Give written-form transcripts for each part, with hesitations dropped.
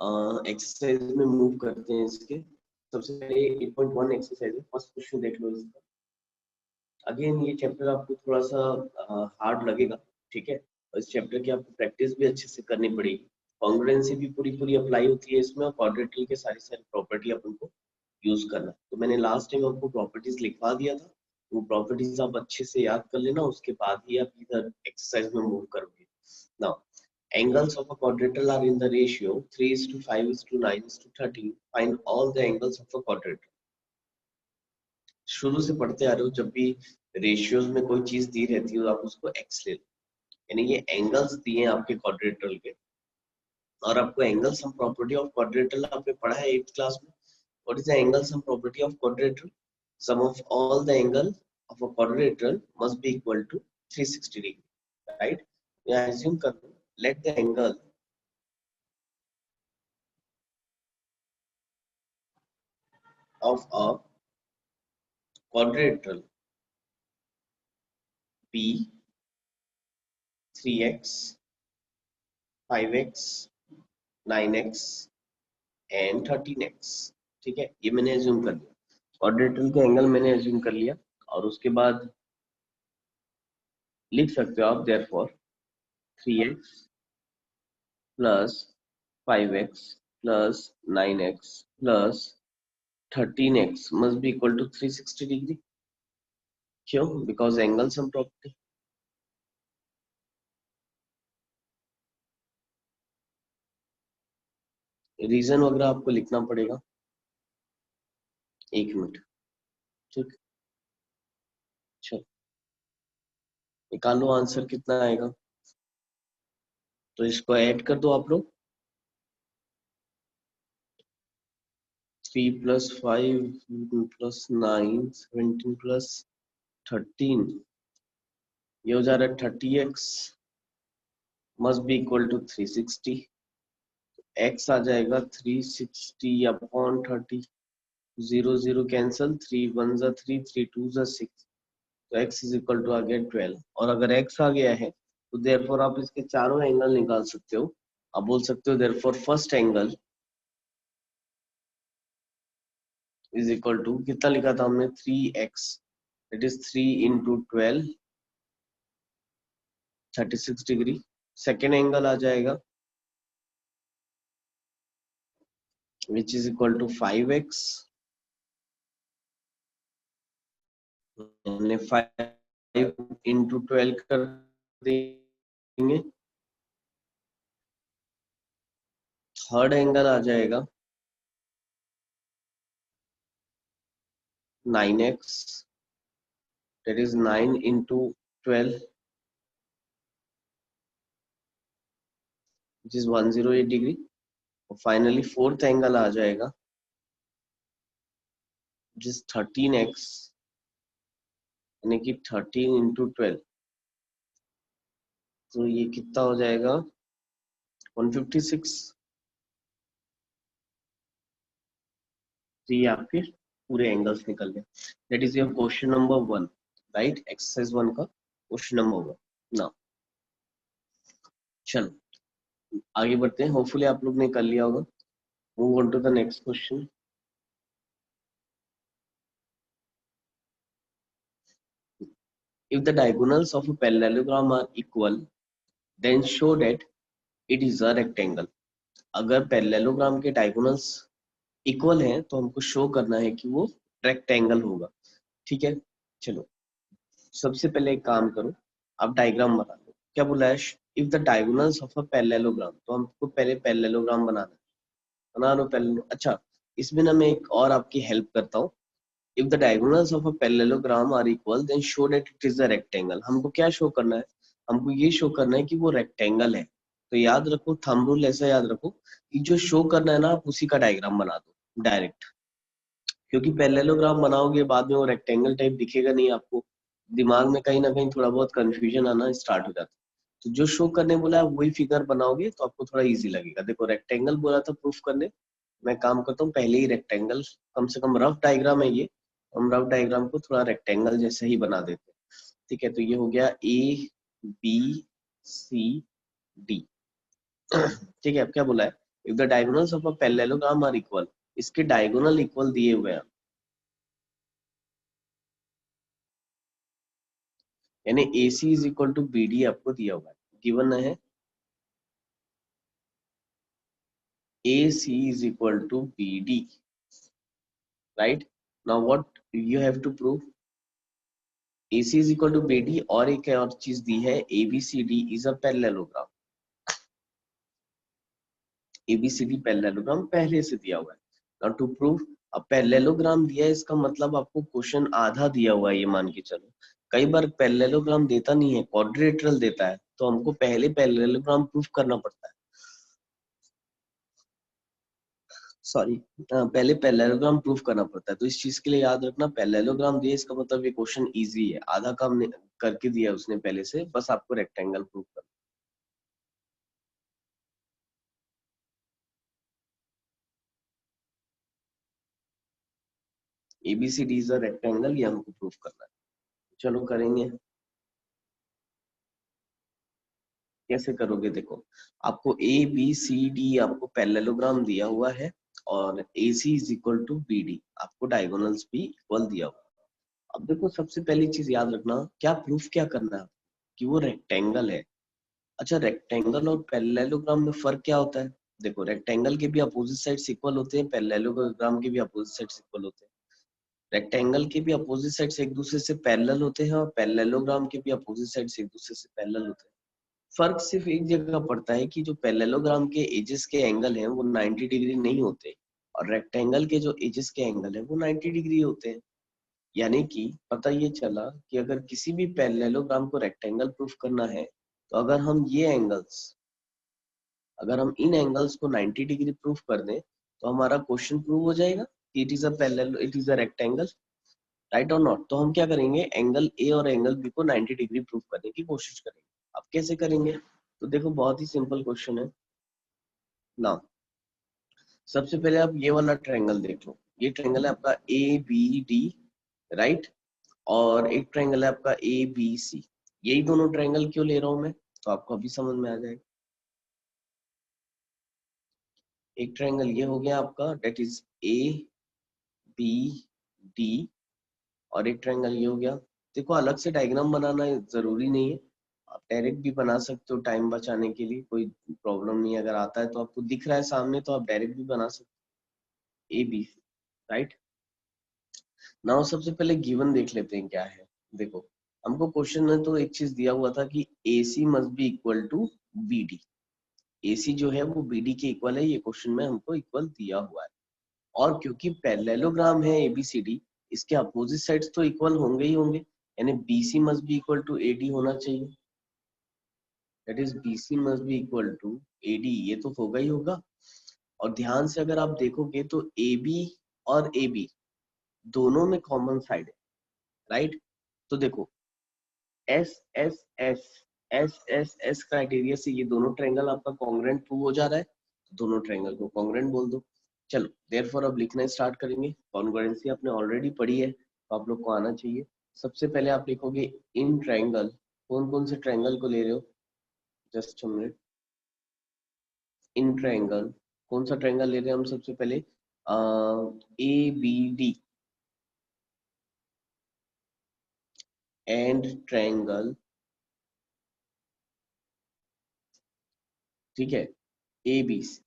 Exercise में move करते हैं इसके। सबसे पहले 8.1 एक्सरसाइज है, फर्स्ट क्वेश्चन देख लो इसका। अगेन ये चैप्टर आपको थोड़ा सा हार्ड लगेगा, ठीक है, और इस चैप्टर की आपको प्रैक्टिस भी अच्छे से करनी पड़ेगी। कॉन्ग्रुएंसी भी पूरी अप्लाई होती है इसमें, और क्वाड्रेटिल के सारी प्रॉपर्टी अपन को यूज करना है। तो मैंने लास्ट टाइम आपको प्रॉपर्टीज लिखवा दिया था, वो प्रॉपर्टीज आप अच्छे से याद कर लेना, उसके बाद ही आप इधर एक्सरसाइज में मूव करोगे। Now angles of a quadrilateral are in the ratio 3:5:9:13. Find all the angles of a quadrilateral. शुरू से पढ़ते आ रहे हो, जब भी रेशियोज में कोई चीज दी रहती है तो आप उसको एक्स ले लो, यानी ये एंगल्स दिए हैं आपके क्वाड्रिलेटरल के, और आपको angle sum property of quadrilateral आपने पढ़ा है 8th क्लास में। What is the angle sum property of quadrilateral? Sum of all the angle of a quadrilateral must be equal to 360 degree, right? यहाँ एज्यूम कर लो, let the angle of a quadrilateral be 3x, 5x, 9x and 13x, ठीक है, ये मैंने assume कर लिया, quadrilateral का एंगल मैंने एज्यूम कर लिया, और उसके बाद लिख सकते हो आप therefore 3x plus 5x plus 9x plus 13x must be equal to 360 degree. क्यों? Because angle sum property. Reason वगैरह आपको लिखना पड़ेगा, 1 मिनट, ठीक। चलो निकालो आंसर कितना आएगा, तो इसको ऐड कर दो आप लोग। 3 + 5 + 9 17 + 13, ये हो जा रहा है 30x must be equal to 360। x आ जाएगा 360 अपॉन 30, 0 0 कैंसल, 3 1 ज़ा 3, 3 2 ज़ा 6, तो x इज इक्वल टू आ गया 12। और अगर x आ गया है तो देयरफॉर आप इसके चारों एंगल निकाल सकते हो। आप बोल सकते हो therefore first angle is equal to, कितना लिखा था हमने, 3x, इट इज 3 × 12, 36 डिग्री। सेकेंड एंगल आ जाएगा which is equal to 5x, हमने 5 × 12 कर देंगे। थर्ड एंगल आ जाएगा 9x, that is 9 × 12, which is 108 degree. और फाइनली फोर्थ एंगल आ जाएगा जिस 13x, यानी कि 13 × 12, तो ये कितना हो जाएगा 156। तो ये आपके पूरे एंगल्स निकल गए। That is your question number 1, right? Exercise 1 का क्वेश्चन नंबर 1। नाउ चलो आगे बढ़ते हैं, होपफुली आप लोग ने कर लिया होगा। Move on to the next question. If the diagonals of a parallelogram are equal, then show that it is a rectangle. अगर पैरेललोग्राम के डायगोनल्स इक्वल हैं तो हमको शो करना है कि वो रेक्टेंगल होगा, ठीक है। चलो सबसे पहले एक काम करो, आप डायग्राम बना लो। क्या बोला है? If the diagonals of a parallelogram, तो हमको पहले पैरेललोग्राम बनाना है, बना लो पैरेललो। अच्छा इसमें ना मैं एक और आपकी हेल्प करता हूँ। If the diagonals of a parallelogram are equal then show that it is a rectangle. हमको क्या शो करना है? हमको ये शो करना है कि वो रेक्टेंगल है। तो याद रखो, थंब रूल ऐसा याद रखो कि जो शो करना है ना आप उसी का डायग्राम बना दो डायरेक्ट, क्योंकि पैरेललोग्राम बनाओगे बाद में वो रेक्टेंगल टाइप दिखेगा नहीं आपको, दिमाग में कहीं ना कहीं थोड़ा बहुत कंफ्यूजन आना स्टार्ट हो जाता है। तो जो शो करने बोला है वही फिगर बनाओगे तो आपको थोड़ा इजी लगेगा। देखो रेक्टेंगल बोला था प्रूफ करने, मैं काम करता हूँ पहले ही रेक्टेंगल, कम से कम रफ डायग्राम है ये, हम रफ डायग्राम को थोड़ा रेक्टेंगल जैसे ही बना देते हैं, ठीक है। तो ये हो गया A B C D, ठीक है। अब क्या बोला है? If the diagonals of a parallelogram are equal, इसके डायगोनल इक्वल दिए हुए हैं, यानी AC is equal to BD आपको दिया हुआ है, गिवन है AC is equal to BD, right? Now what you have to prove? AC is equal to BD और एक और चीज दी है ABCD is a parallelogram. ABCD parallelogram पहले से दिया हुआ है. Now to prove अब पैरेललोग्राम दिया है, इसका मतलब आपको क्वेश्चन आधा दिया हुआ है, ये मान के चलो. कई बार पैरेललोग्राम देता नहीं है, क्वाड्रिलेटरल देता है, तो हमको पहले पैरेललोग्राम प्रूफ करना पड़ता है. सॉरी, पहले पैरेललोग्राम प्रूफ करना पड़ता है, तो इस चीज के लिए याद रखना, पैरेललोग्राम दिया इसका मतलब ये क्वेश्चन इजी है, आधा काम करके दिया है उसने पहले से, बस आपको रेक्टेंगल प्रूफ करना. ABCD इज अ रेक्टेंगल, ये हमको प्रूफ करना है. चलो करेंगे. कैसे करोगे? देखो, आपको ABCD आपको पैरेललोग्राम दिया हुआ है और AC is equal to BD, आपको डायगोनल्स भी इक्वल दिया हुआ है. अब देखो, सबसे पहली चीज याद रखना, क्या प्रूफ क्या करना है कि वो रेक्टेंगल है. अच्छा, रेक्टेंगल और पैरेललोग्राम में फर्क क्या होता है? देखो, रेक्टेंगल के भी अपोजिट साइड्स इक्वल होते हैं, पैरेललोग्राम के भी अपोजिट साइड्स इक्वल होते हैं. रेक्टेंगल के भी अपोजिट साइड्स एक दूसरे से पैरेलल होते हैं और पैरेललोग्राम के भी अपोजिट साइड्स एक दूसरे से पैरेलल होते हैं. फर्क सिर्फ एक जगह पड़ता है कि जो पैरेललोग्राम के एजेस के एंगल हैं वो 90 डिग्री नहीं होते और रेक्टेंगल के जो एजेस के एंगल है वो 90 डिग्री होते हैं. यानी कि पता ये चला कि अगर किसी भी पैरेललोग्राम को रेक्टेंगल प्रूफ करना है, तो अगर हम ये एंगल्स, अगर हम इन एंगल्स को 90 डिग्री प्रूफ कर दें, तो हमारा क्वेश्चन प्रूव हो जाएगा. It is a parallel, it is a rectangle, right और नॉट. तो हम क्या करेंगे, एंगल ए और एंगल बी को 90 डिग्री प्रूफ करने की कोशिश करेंगे. अब कैसे करेंगे? तो देखो, बहुत ही सिंपल क्वेश्चन है ना. सबसे पहले आप ये वाला ट्रायंगल देख लो. ये ट्रायंगल है आपका ABD, राइट, और एक ट्रायंगल है आपका ABC. यही दोनों ट्रायंगल क्यों ले रहा हूं मैं, तो आपको अभी समझ में आ जाएगा. एक ट्रायंगल ये हो गया आपका, डेट इज ABD, और एक ट्रायंगल ये हो गया. देखो, अलग से डायग्राम बनाना जरूरी नहीं है, आप डायरेक्ट भी बना सकते हो टाइम बचाने के लिए, कोई प्रॉब्लम नहीं है. अगर आता है तो आपको दिख रहा है सामने, तो आप डायरेक्ट भी बना सकते हो AB, राइट. नाउ सबसे पहले गिवन देख लेते हैं क्या है. देखो, हमको क्वेश्चन में तो एक चीज दिया हुआ था कि AC must be equal to BD. AC जो है वो BD के इक्वल है, ये क्वेश्चन में हमको इक्वल दिया हुआ है. और क्योंकि पैरेललोग्राम है ABCD, इसके अपोजिट साइड्स तो इक्वल होंगे ही होंगे, यानी BC must be equal to AD होना चाहिए. That is BC must be equal to AD, ये तो होगा ही होगा. और ध्यान से अगर आप देखोगे तो AB और AB दोनों में कॉमन साइड है, राइट. तो देखो, S S S S criteria से ये दोनों ट्रायंगल आपका कॉन्ग्रुएंट प्रूव हो जा रहा है, तो दोनों ट्रायंगल को कॉन्ग्रुएंट बोल दो. चलो, देयरफॉर अब लिखना स्टार्ट करेंगे. कॉन्ग्रुएंसी आपने ऑलरेडी पढ़ी है, तो आप लोग को आना चाहिए. सबसे पहले आप लिखोगे इन ट्रायंगल. कौन कौन से ट्रायंगल को ले रहे हो? Just a minute. In triangle, कौन सा ट्रायंगल ले रहे हैं हम सबसे पहले? ABD एंड ट्रायंगल, ठीक है, ABC.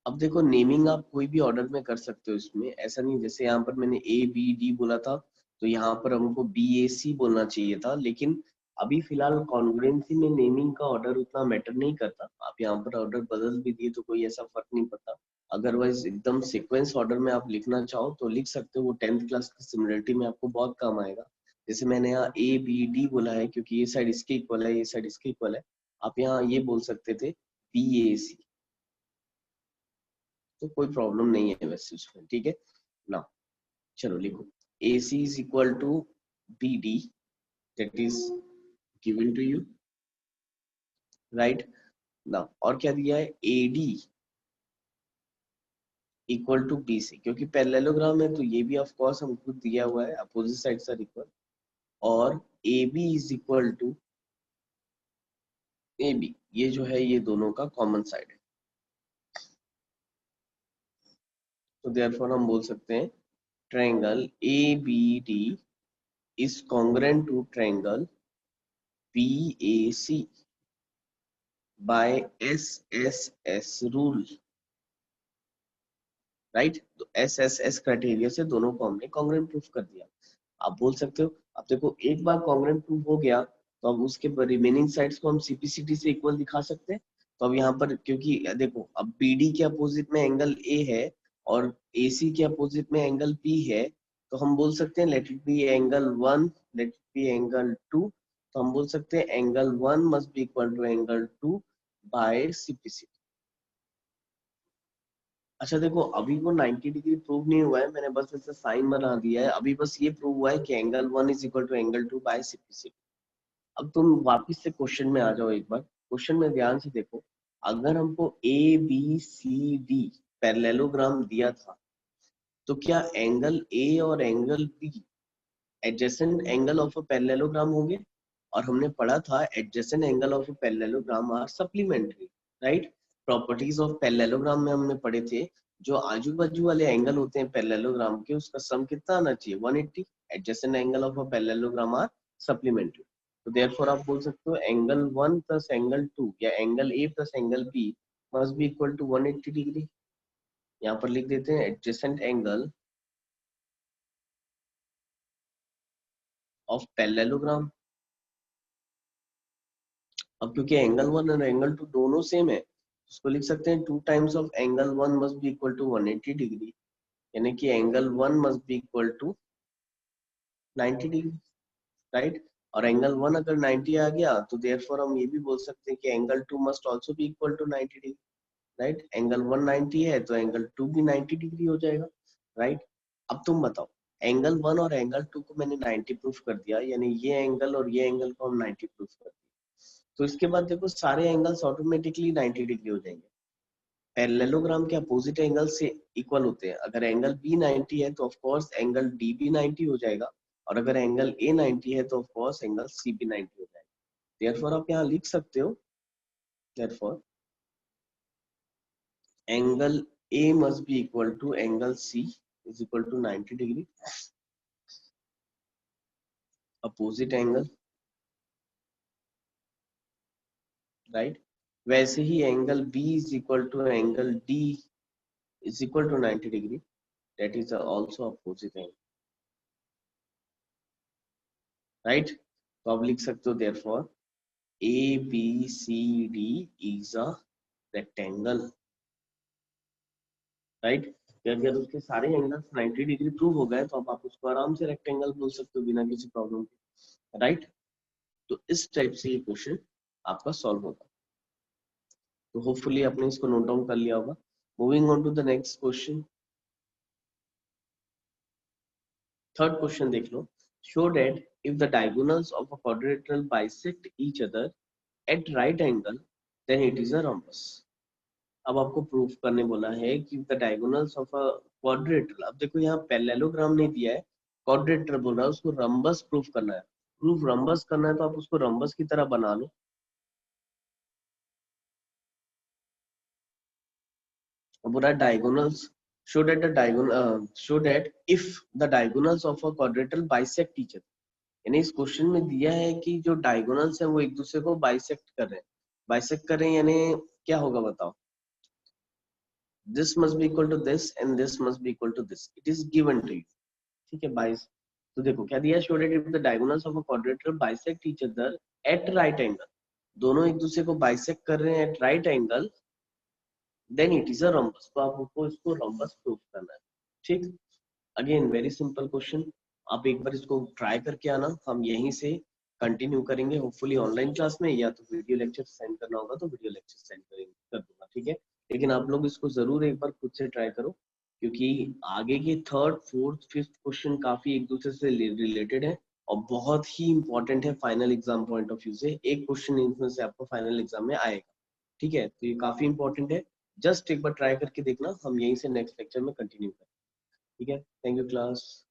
अब देखो, नेमिंग आप कोई भी ऑर्डर में कर सकते हो इसमें, ऐसा नहीं. जैसे यहाँ पर मैंने ABD बोला था, तो यहाँ पर हमको BAC बोलना चाहिए था, लेकिन अभी फिलहाल कॉन्ग्रुएंसी में नेमिंग का ऑर्डर उतना मैटर नहीं करता. आप यहाँ पर ऑर्डर बदल भी दिए तो कोई ऐसा फर्क नहीं पड़ता. अदरवाइज एकदम सीक्वेंस ऑर्डर में आप लिखना चाहो तो लिख सकते हो, वो 10th क्लास की सिमिलरिटी में आपको बहुत काम आएगा. जैसे मैंने यहाँ ABD बोला है क्योंकि ये साइड इसके इक्वल है, ये साइड इसके इक्वल है. आप यहाँ ये बोल सकते थे BAC, तो कोई प्रॉब्लम नहीं है वैसे उसमें, ठीक है ना. चलो लिखो, AC is equal to BD, that is given to you, right. ना, और क्या दिया है? AD इक्वल टू BC, क्योंकि पैरेललोग्राम है तो ये भी ऑफ कोर्स हमको दिया हुआ है, अपोजिट साइड्स आर इक्वल. और AB is equal to AB, ये जो है ये दोनों का कॉमन साइड है. तो देयरफॉर हम बोल सकते हैं triangle ABD is congruent to triangle PAC by SSS rule, right. तो SSS क्राइटेरिया से दोनों को हमने कॉन्ग्रुएंट प्रूफ कर दिया। आप बोल सकते हो अब देखो एक बार कॉन्ग्रुएंट प्रूफ हो गया तो अब उसके रिमेनिंग साइड्स को हम CPCD से इक्वल दिखा सकते हैं। तो अब यहाँ पर क्योंकि देखो अब BD के अपोजिट में एंगल A है और AC के अपोजिट में एंगल B है, तो हम बोल सकते हैं let it be angle 1, let it be angle 2। तो हम बोल सकते हैं angle 1 must be equal to angle 2 by CPCD। अच्छा देखो अभी वो 90 डिग्री प्रूव नहीं हुआ है, मैंने बस ऐसे साइन बना दिया है। अभी बस ये प्रूव हुआ है कि angle 1 is equal to angle 2 by CPCD। अब तुम वापस से क्वेश्चन में आ जाओ, एक बार क्वेश्चन में ध्यान से देखो। अगर हमको ABCD पैरेललोग्राम दिया था तो क्या एंगल A और angle B adjacent angle of a parallelogram होंगे? और हमने पढ़ा था adjacent angle of a parallelogram are supplementary, right. Properties of parallelogram में हमने पढ़े थे जो आजू बाजू वाले एंगल होते हैं पैरेललोग्राम के उसका सम कितना आना चाहिए 180। Adjacent angle of a parallelogram are supplementary. तो देयरफॉर आप बोल सकते हो एंगल 1 प्लस एंगल 2 या angle A plus angle B must be equal to 180 degree. यहाँ पर लिख देते हैं एडजेसेंट एंगल ऑफ पैरेललोग्राम। अब क्योंकि एंगल 1 और एंगल 2 दोनों सेम है, उसको लिख सकते हैं 2 times of angle 1 must be equal to 180 degree, यानी कि angle 1 must be equal to 90 degree, right. और एंगल 1 अगर 90 आ गया तो देयरफॉर हम ये भी बोल सकते हैं कि angle 2 must also be equal to 90 degree, right. Angle 1 90 है तो एंगल 2 भी 90 डिग्री हो जाएगा, राइट। अब तुम बताओ एंगल 1 और एंगल 2 को मैंने 90 प्रूफ कर दिया, यानी ये एंगल और ये एंगल को हम 90 प्रूफ कर दिया। तो इसके बाद देखो सारे एंगल्स ऑटोमेटिकली 90 डिग्री हो जाएंगे। पैरेललोग्राम के अपोजिट एंगल से इक्वल होते हैं। अगर एंगल B 90 है तो ऑफ कोर्स एंगल D भी 90 हो जाएगा, और अगर एंगल A 90 है तो ऑफ कोर्स एंगल C भी 90 हो जाएगा। देयरफॉर आप यहाँ लिख सकते हो therefore angle A must be equal to angle C is equal to 90 degree opposite angle, right. वैसे ही angle B is equal to angle D is equal to 90 degree, that is also opposite angle, right. तो आप लिख सकते हो therefore ABCD is a rectangle, right. अगर उसके सारे एंगल्स 90 डिग्री प्रूव हो गए तो अब आप उसको आराम से रेक्टेंगल बोल सकते हो बिना किसी प्रॉब्लम के, राइट। तो इस टाइप से ये क्वेश्चन आपका सॉल्व होगा। तो होपफुली आपने इसको नोट डाउन कर लिया होगा। Moving on to the next question, third question देख लो। Show that if the diagonals of a quadrilateral bisect each other at right angle then it is a rhombus। अब आपको प्रूफ करने बोला है कि the diagonals of a quadrilateral, अब देखो यहाँ पैरेललोग्राम नहीं दिया है, क्वाड्रिलेटरल बोल रहा है, उसको रंबस प्रूफ करना है। प्रूफ रंबस करना है तो आप उसको रंबस की तरह बना लो। अब बोला diagonals show that if the diagonals of a quadrilateral bisect each other, यानी इस क्वेश्चन में दिया है कि जो डायगोनल्स है वो एक दूसरे को बाइसेक्ट कर रहे हैं। बाइसेक्ट कर रहे हैं यानी क्या होगा बताओ? This must be equal to this and this must be equal to this, it is given to you, ठीक है। बाइस तो देखो क्या दिया, show that if the diagonals of a quadrilateral bisect each other at right angle, दोनों एक दूसरे को बाइसेक्ट कर रहे हैं at right angle, then it is a rhombus। तो आपको इसको rhombus प्रूफ करना है, ठीक। अगेन वेरी सिंपल क्वेश्चन, आप एक बार इसको ट्राई करके आना, हम यहीं से कंटिन्यू करेंगे होपफुली ऑनलाइन क्लास में, या तो वीडियो लेक्चर सेंड करना होगा तो वीडियो लेक्चर सेंड करेंगे कर दूंगा, ठीक है। लेकिन आप लोग इसको जरूर एक बार खुद से ट्राई करो, क्योंकि आगे के थर्ड फोर्थ फिफ्थ क्वेश्चन काफी एक दूसरे से रिलेटेड है और बहुत ही इंपॉर्टेंट है final exam point of view से। एक क्वेश्चन इनमें से आपको फाइनल एग्जाम में आएगा, ठीक है। तो ये काफी इंपॉर्टेंट है, जस्ट एक बार ट्राई करके देखना, हम यहीं से नेक्स्ट लेक्चर में कंटिन्यू करें, ठीक है। Thank you class.